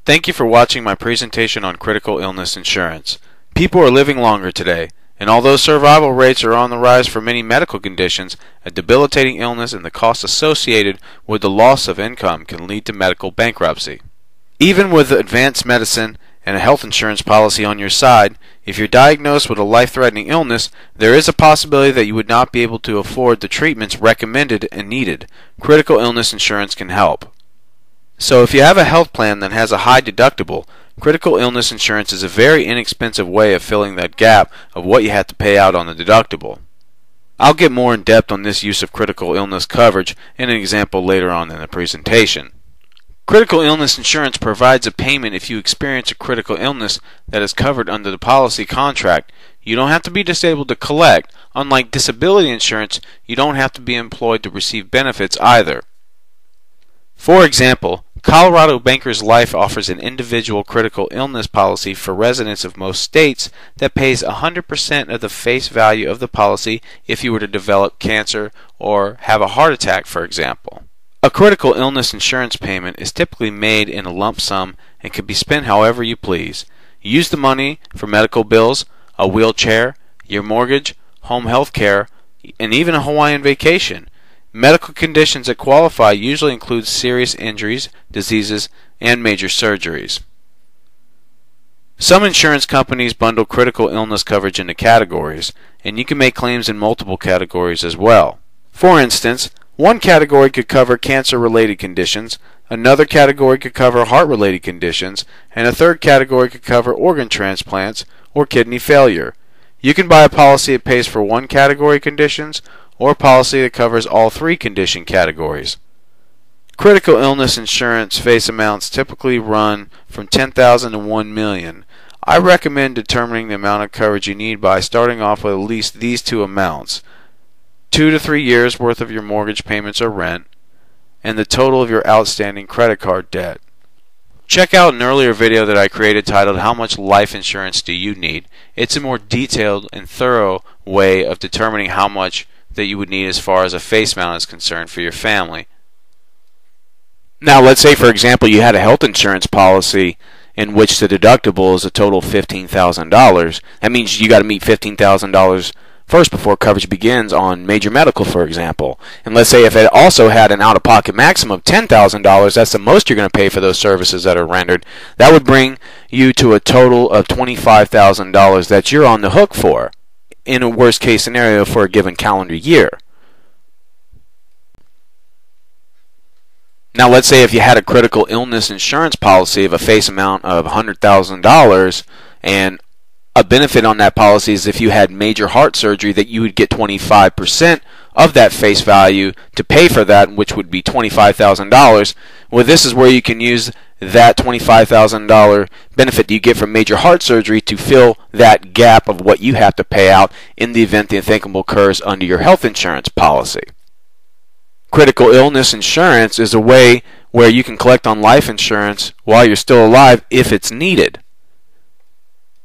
Thank you for watching my presentation on critical illness insurance. People are living longer today, and although survival rates are on the rise for many medical conditions, a debilitating illness and the costs associated with the loss of income can lead to medical bankruptcy. Even with advanced medicine and a health insurance policy on your side, if you're diagnosed with a life-threatening illness, there is a possibility that you would not be able to afford the treatments recommended and needed. Critical illness insurance can help. So if you have a health plan that has a high deductible, critical illness insurance is a very inexpensive way of filling that gap of what you have to pay out on the deductible. I'll get more in depth on this use of critical illness coverage in an example later on in the presentation. Critical illness insurance provides a payment if you experience a critical illness that is covered under the policy contract. You don't have to be disabled to collect. Unlike disability insurance, you don't have to be employed to receive benefits either. For example, Colorado Bankers Life offers an individual critical illness policy for residents of most states that pays 100% of the face value of the policy if you were to develop cancer or have a heart attack, for example. A critical illness insurance payment is typically made in a lump sum and can be spent however you please. Use the money for medical bills, a wheelchair, your mortgage, home health care, and even a Hawaiian vacation. Medical conditions that qualify usually include serious injuries, diseases, and major surgeries. Some insurance companies bundle critical illness coverage into categories, and you can make claims in multiple categories as well. For instance, one category could cover cancer-related conditions, another category could cover heart-related conditions, and a third category could cover organ transplants or kidney failure. You can buy a policy that pays for one category of conditions, or a policy that covers all three condition categories. Critical illness insurance face amounts typically run from $10,000 to $1 million. I recommend determining the amount of coverage you need by starting off with at least these two amounts: 2 to 3 years worth of your mortgage payments or rent, and the total of your outstanding credit card debt. Check out an earlier video that I created titled "How Much Life Insurance Do You Need?" It's a more detailed and thorough way of determining how much that you would need as far as a face amount is concerned for your family. Now let's say, for example, you had a health insurance policy in which the deductible is a total of $15,000. That means you got to meet $15,000 first before coverage begins on major medical, for example. And let's say if it also had an out-of-pocket maximum of $10,000, that's the most you're going to pay for those services that are rendered. That would bring you to a total of $25,000 that you're on the hook for in a worst-case scenario for a given calendar year. Now let's say if you had a critical illness insurance policy of a face amount of $100,000, and a benefit on that policy is if you had major heart surgery that you would get 25% of that face value to pay for that, which would be $25,000. Well, this is where you can use that $25,000 benefit that you get from major heart surgery to fill that gap of what you have to pay out in the event the unthinkable occurs under your health insurance policy. Critical illness insurance is a way where you can collect on life insurance while you're still alive if it's needed.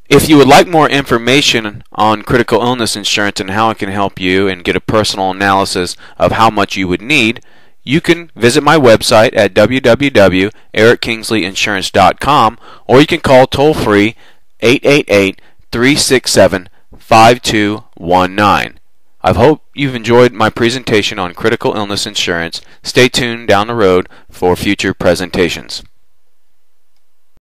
If you would like more information on critical illness insurance and how it can help you and get a personal analysis of how much you would need, you can visit my website at www.erickkingsleyinsurance.com, or you can call toll-free 888-367-5219. I hope you've enjoyed my presentation on critical illness insurance. Stay tuned down the road for future presentations.